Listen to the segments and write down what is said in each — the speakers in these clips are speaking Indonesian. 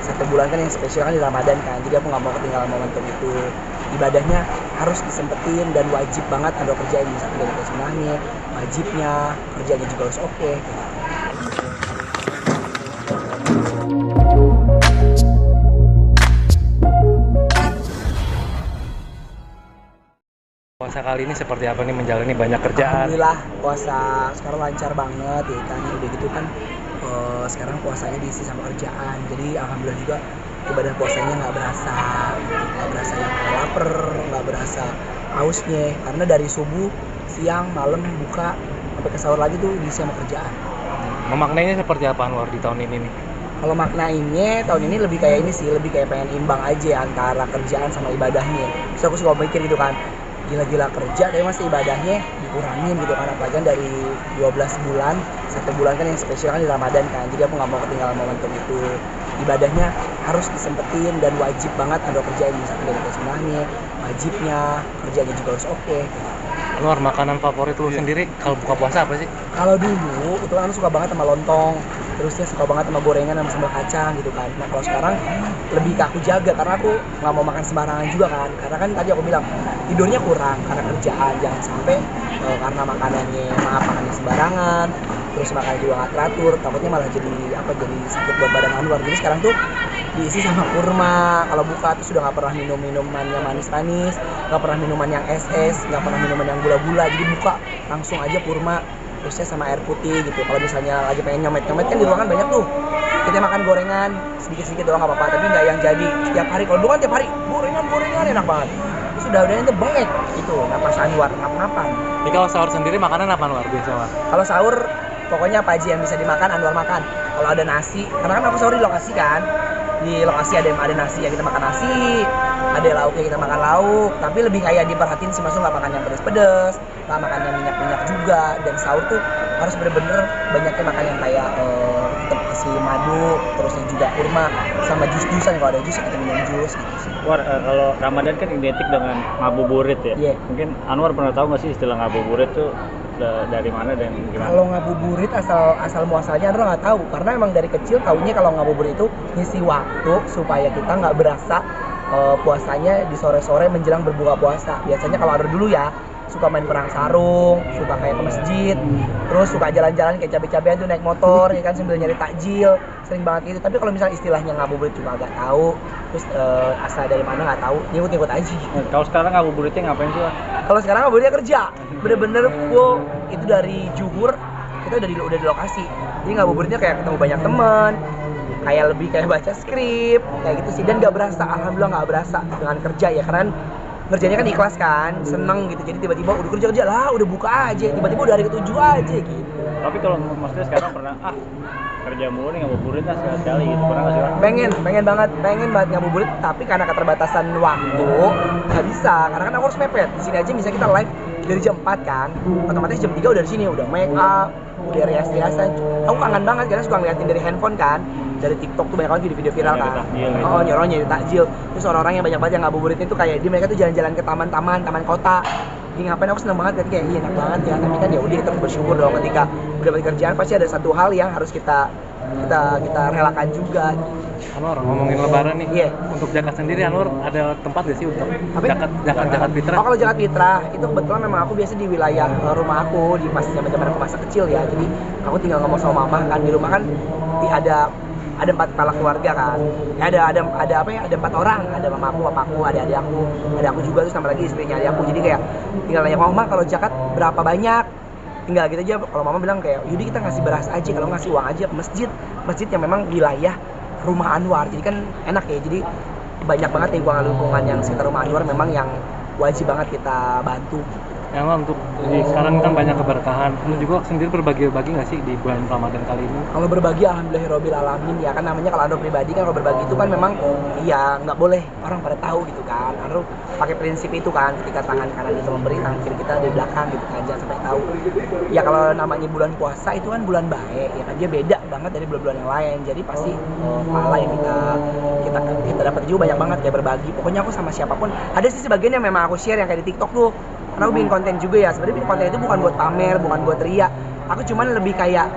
satu bulan kan yang spesial kan di Ramadan kan, jadi aku nggak mau ketinggalan momentum itu. Ibadahnya harus disempetin dan wajib banget ada kerjaan, misalkan dari sunnahnya, wajibnya, kerjanya juga harus oke. Puasa kali ini seperti apa nih menjalani banyak kerjaan? Alhamdulillah puasa sekarang lancar banget ya kan, udah gitu kan sekarang puasanya diisi sama kerjaan, jadi alhamdulillah juga ibadah puasanya nggak berasa yang lapar, nggak berasa hausnya, karena dari subuh, siang, malam buka sampai ke sahur lagi tuh diisi sama kerjaan. Memaknainya seperti apa Anwar di tahun ini nih? Kalau maknanya tahun ini lebih kayak ini sih, lebih kayak pengen imbang aja antara kerjaan sama ibadahnya. Terus aku suka mikir gitu kan, gila-gila kerja tapi masih ibadahnya dikurangin gitu kan, apalagi kan dari 12 bulan, satu bulan kan yang spesial kan di Ramadan kan, jadi aku nggak mau ketinggalan momentum itu. Ibadahnya harus disempetin dan wajib banget ada kerjaan, misalkan dari sunnahnya, wajibnya, kerjanya juga harus oke. Anwar, makanan favorit lu sendiri kalau buka puasa apa sih? Kalau dulu itu kan suka banget sama lontong, terusnya suka banget sama gorengan sama sambal kacang gitu kan. Nah kalau sekarang lebih ke aku jaga, karena aku nggak mau makan sembarangan juga kan, karena kan tadi aku bilang tidurnya kurang karena kerjaan, jangan sampai karena makanannya sembarangan, terus makannya juga nggak teratur, takutnya malah jadi sakit buat badan Anwar. Jadi sekarang tuh diisi sama kurma, kalau buka tuh sudah nggak pernah minum minuman yang manis-manis, nggak pernah minuman yang es, nggak pernah minuman yang gula-gula, jadi buka langsung aja kurma, terusnya sama air putih gitu. Kalau misalnya lagi pengen nyomet-nyomet kan di ruangan banyak tuh, kita makan gorengan sedikit-sedikit doang nggak apa-apa, tapi nggak yang jadi setiap hari. Kalau dulu kan tiap hari gorengan enak banget, terus udah itu bengek itu napas Anwar, ngap-ngapan. Ini kalau sahur sendiri makanan apa Anwar biasa Anwar? Kalau sahur pokoknya apa aja yang bisa dimakan Anwar makan. Kalau ada nasi, karena kan aku sahur di lokasi kan, di lokasi ada nasi ya kita makan nasi, ada lauknya kita makan lauk, tapi lebih kayak diperhatiin sih, maksudnya nggak makan yang pedes-pedes, nggak makan yang minyak-minyak juga, dan sahur tuh harus bener-bener banyaknya makan yang kayak kita kasih madu, terusnya juga kurma sama jus-jusan, kalau ada jus kita minum jus gitu sih. Kalau Ramadan kan identik dengan ngabuburit ya. Yeah. Mungkin Anwar pernah tahu nggak sih istilah ngabuburit tuh dari mana dan gimana? Kalau ngabuburit asal muasalnya Andra nggak tahu, karena emang dari kecil taunya kalau ngabuburit itu ngisi waktu supaya kita nggak berasa puasanya di sore-sore menjelang berbuka puasa. Biasanya kalau Andra dulu ya suka main perang sarung, suka kayak ke masjid, terus suka jalan-jalan kayak cabe-cabean tuh naik motor ya kan sambil nyari takjil, sering banget gitu. Tapi kalau misalnya istilahnya ngabuburit juga nggak tahu, terus asal dari mana nggak tahu, ngikut-ngikut aja. Kalau sekarang ngabuburitnya ngapain sih? Kalau sekarang ngabuburitnya kerja, bener-bener full itu dari zuhur kita udah di lokasi. Jadi ngabuburitnya kayak ketemu banyak teman, kayak lebih kayak baca skrip kayak gitu sih, dan nggak berasa, alhamdulillah nggak berasa dengan kerja ya, karena kerjanya kan ikhlas kan, seneng gitu. Jadi tiba-tiba udah kerja lah, udah buka aja, tiba-tiba udah hari ke-7 aja gitu. Tapi kalau maksudnya sekarang pernah kerja mulu nih ngabuburit sekali gitu, pernah nggak sih? Pengen banget ngabuburit, tapi karena keterbatasan waktu nggak bisa, karena kan aku harus mepet. Di sini aja bisa kita live dari jam 4 kan, otomatis jam 3 udah di sini, udah make up, udah rias-riasan. Aku kangen banget karena suka ngeliatin dari handphone kan, dari TikTok tuh banyak banget video-video viral kan. Nyorong nyari takjil. Terus orang-orang yang banyak banget yang ngabuburit itu kayak mereka tuh jalan-jalan ke taman kota. Ini ngapain, aku seneng banget kayak iya enak banget ya, tapi kan ya udah kita bersyukur dong, ketika udah dapat kerjaan pasti ada satu hal yang harus kita relakan juga. Anwar, ngomongin lebaran nih. Iya. Untuk zakat sendiri Anwar ada tempat nggak sih untuk zakat fitrah? Oh, kalau zakat fitrah itu kebetulan memang aku biasa di wilayah rumah aku, di pas zaman aku masa kecil ya. Jadi aku tinggal ngomong sama mama kan, di rumah kan ada 4 kepala keluarga kan. Ada 4 orang, ada mamaku, papaku, ada aku juga, terus tambah lagi istrinya adik aku. Jadi kayak tinggal nanya mama kalau zakat berapa banyak, tinggal gitu aja. Kalau mama bilang kayak yaudah kita ngasih beras aja, kalau ngasih uang aja ke masjid yang memang wilayah rumah Anwar, jadi kan enak ya. Jadi banyak banget lingkungan yang sekitar rumah Anwar memang yang wajib banget kita bantu. Yang untuk sekarang kan banyak keberkahan. Lu juga sendiri berbagi nggak sih di bulan Ramadan kali ini? Kalau berbagi alhamdulillahirabbil alamin ya kan, namanya kalau Andro pribadi kan, kalau berbagi itu kan memang ya nggak boleh orang pada tahu gitu kan. Andro pakai prinsip itu kan, ketika tangan kanan kita memberi, tangan kiri kita di belakang gitu kan, jangan sampai tahu. Ya kalau namanya bulan puasa itu kan bulan baik ya kan, dia beda banget dari bulan-bulan yang lain. Jadi pasti pahala yang kita dapat juga banyak banget ya berbagi. Pokoknya aku sama siapapun, ada sih sebagian yang memang aku share yang kayak di TikTok tuh. Karena aku bikin konten juga ya, sebenarnya bikin konten itu bukan buat pamer, bukan buat ria. Aku cuman lebih kayak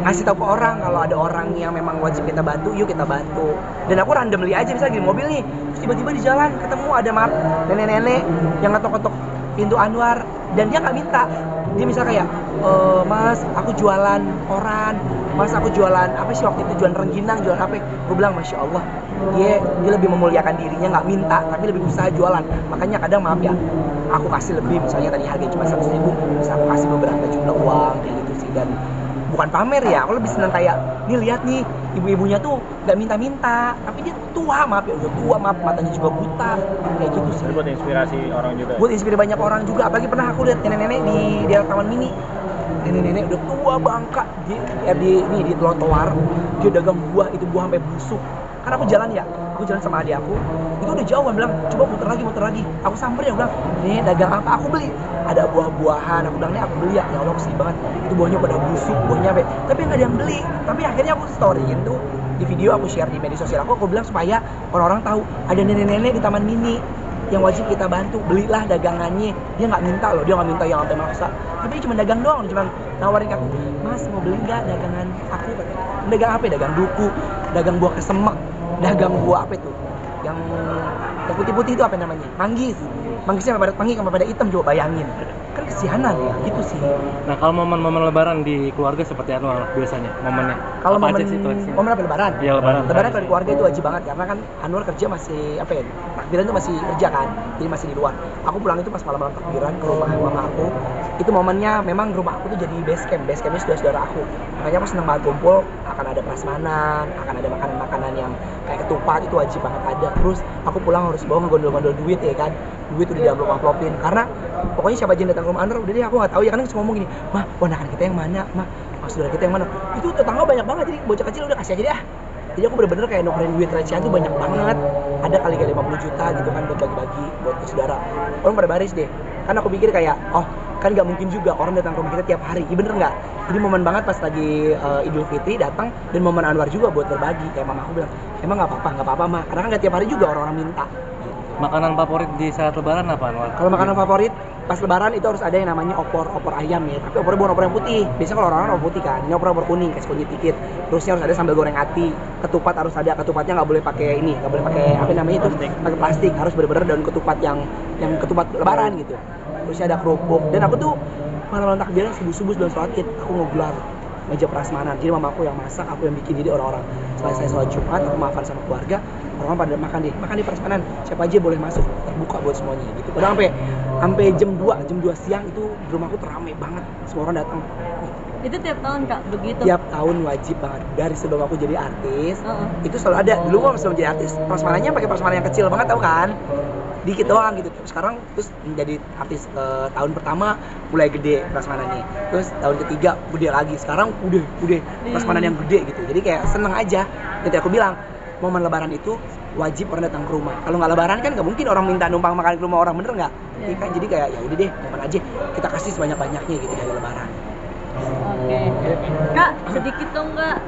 ngasih tahu ke orang kalau ada orang yang memang wajib kita bantu, yuk kita bantu. Dan aku randomly aja misalnya di mobil nih, terus tiba-tiba di jalan ketemu ada nenek-nenek yang ngetok-ngetok pintu Anwar dan dia nggak minta. Dia misal kayak, mas aku jualan koran, mas aku jualan apa sih waktu itu, jualan rengginang, jualan apa. Gue bilang Masya Allah, dia lebih memuliakan dirinya, nggak minta tapi lebih usaha jualan. Makanya kadang maaf ya, aku kasih lebih, misalnya tadi harganya cuma 100.000, bisa aku kasih beberapa jumlah uang kayak gitu sih. Dan bukan pamer ya, aku lebih senang kayak, nih lihat nih ibu-ibunya tuh nggak minta-minta tapi dia tua, maaf ya, udah tua, maaf matanya juga buta kayak gitu sih. Itu buat inspirasi orang juga. Buat inspirasi banyak orang juga. Apalagi pernah aku lihat nenek-nenek di daerah Taman Mini, nenek-nenek udah tua bangka di trotoar, dia dagang buah, itu buah sampai busuk. Karena aku jalan ya, aku jalan sama adik aku, itu udah jauh, bilang coba muter lagi. Aku samperin, aku bilang nih dagang apa, aku beli. Ada buah-buahan, aku bilang nih aku beli ya Allah kesih banget, itu buahnya pada busuk, buahnya sampai, tapi nggak ada yang beli. Tapi akhirnya aku storyin tuh di video, aku share di media sosial aku bilang supaya orang-orang tahu ada nenek-nenek di Taman Mini yang wajib kita bantu. Belilah dagangannya, dia nggak minta loh, dia nggak minta yang sampai maksa, tapi dia cuma dagang doang, cuma nawarin ke aku, mas mau beli nggak dagangan aku, katanya. Dagang apa ya? Dagang duku, dagang buah kesemek, dagang buah apa itu yang putih-putih itu apa namanya, manggisnya sampai pada panggil sampai pada hitam, coba bayangin, kan kesianan ya gitu sih. Nah, kalau momen-momen lebaran di keluarga seperti apa biasanya momennya? Kalau Apa momen aja sih situasinya? momen apa, lebaran? Iya, lebaran. Lebaran kalau di keluarga itu wajib banget karena kan Anwar kerja masih apa ya? Takbiran itu masih kerja kan, jadi masih di luar. Aku pulang itu pas malam-malam takbiran ke rumah mama aku. Itu momennya memang rumah aku tuh jadi base campnya saudara-saudara aku. Makanya aku seneng banget kumpul, akan ada prasmanan, akan ada makanan-makanan yang kayak ketupat, itu wajib banget ada. Terus aku pulang harus bawa ngegondol-gondol duit ya kan. Duit udah diamplop-amplopin karena pokoknya siapa aja yang datang ke rumah Anwar, udah deh aku nggak tahu ya, kan cuma ngomong gini, mah ponakan kita yang mana, mah saudara kita yang mana. Itu tetangga banyak banget, jadi bocah kecil udah kasih aja deh. Jadi aku bener-bener kayak nukerin duit recehan tuh banyak banget. Ada kali 50 juta gitu kan buat bagi-bagi buat ke saudara. Orang pada baris deh. Kan aku pikir kayak, oh kan nggak mungkin juga orang datang ke rumah kita tiap hari. Iya bener nggak? Jadi momen banget pas lagi Idul Fitri datang, dan momen Anwar juga buat berbagi. Kayak mama aku bilang, emang nggak apa-apa mah. Karena kan nggak tiap hari juga orang-orang minta. Makanan favorit di saat lebaran apa, Anwar? Kalau makanan favorit pas lebaran itu harus ada yang namanya opor ayam ya. Tapi opornya bukan opor yang putih. Biasanya kalau orang-orang opor putih kan, ini opor kuning, kasih kunyit dikit. Terusnya harus ada sambal goreng ati. Ketupat harus ada, ketupatnya nggak boleh pakai ini, nggak boleh pakai apa namanya itu, pakai plastik. Harus bener-bener daun ketupat yang ketupat lebaran gitu. Terusnya ada kerupuk. Dan aku tuh malam takbiran subuh-subuh sebelum sholat Id, aku ngegelar meja prasmanan. Jadi mama aku yang masak, aku yang bikin. Jadi orang-orang setelah saya sholat Jumat, aku maafan sama keluarga, orang pada makan di prasmanan, siapa aja boleh masuk, terbuka buat semuanya gitu. Padahal sampai jam 2 siang itu di rumahku teramai banget, semua orang datang. Itu tiap tahun Kak begitu? Tiap tahun wajib banget. Dari sebelum aku jadi artis, itu selalu ada. Dulu aku sebelum jadi artis, prasmanannya pakai prasmanan yang kecil banget, tau kan? Dikit doang gitu. Sekarang terus menjadi artis, tahun pertama mulai gede prasmanannya. Terus tahun ketiga gede lagi. Sekarang udah prasmanan yang gede gitu. Jadi kayak seneng aja. Jadi aku bilang, momen lebaran itu wajib orang datang ke rumah. Kalau nggak lebaran kan nggak mungkin orang minta numpang makan ke rumah orang, bener nggak? Iya kan, jadi kayak ya udah deh, momen aja kita kasih sebanyak-banyaknya gitu dari lebaran. Oke. Kak, sedikit dong Kak,